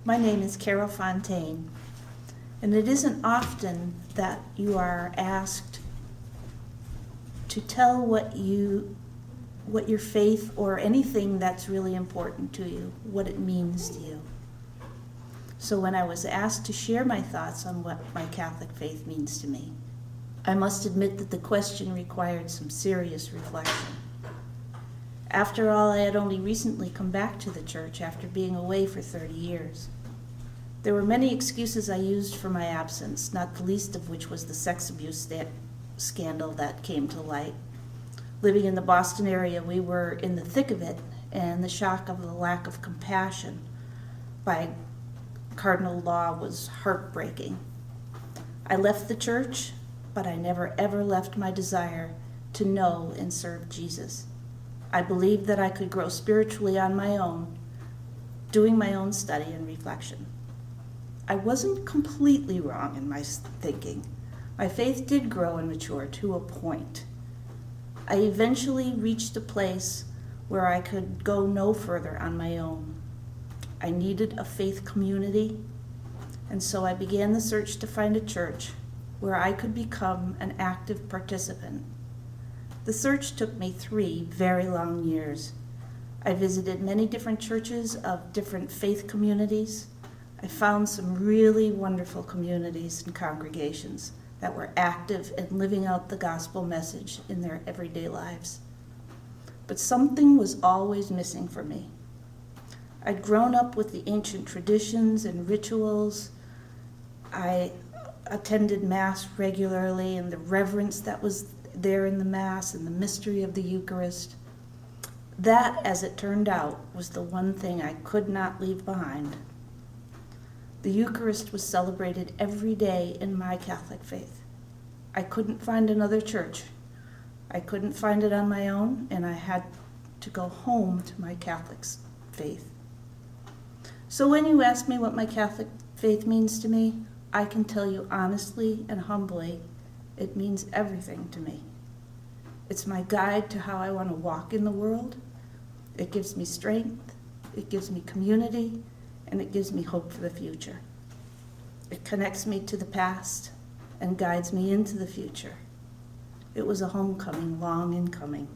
My name is Carol Fontaine, and it isn't often that you are asked to tell what your faith or anything that's really important to you, what it means to you. So when I was asked to share my thoughts on what my Catholic faith means to me, I must admit that the question required some serious reflection. After all, I had only recently come back to the church after being away for 30 years. There were many excuses I used for my absence, not the least of which was the sex abuse scandal that came to light. Living in the Boston area, we were in the thick of it, and the shock of the lack of compassion by cardinal law was heartbreaking. I left the church, but I never ever left my desire to know and serve Jesus. I believed that I could grow spiritually on my own, doing my own study and reflection. I wasn't completely wrong in my thinking. My faith did grow and mature to a point. I eventually reached a place where I could go no further on my own. I needed a faith community, and so I began the search to find a church where I could become an active participant. The search took me 3 very long years. I visited many different churches of different faith communities. I found some really wonderful communities and congregations that were active and living out the gospel message in their everyday lives. But something was always missing for me. I'd grown up with the ancient traditions and rituals. I attended Mass regularly, and the reverence that was there in the Mass and the mystery of the Eucharist. That, as it turned out, was the one thing I could not leave behind. The Eucharist was celebrated every day in my Catholic faith. I couldn't find another church. I couldn't find it on my own, and I had to go home to my Catholic faith. So when you ask me what my Catholic faith means to me, I can tell you honestly and humbly, it means everything to me. It's my guide to how I want to walk in the world. It gives me strength, it gives me community, and it gives me hope for the future. It connects me to the past and guides me into the future. It was a homecoming long in coming.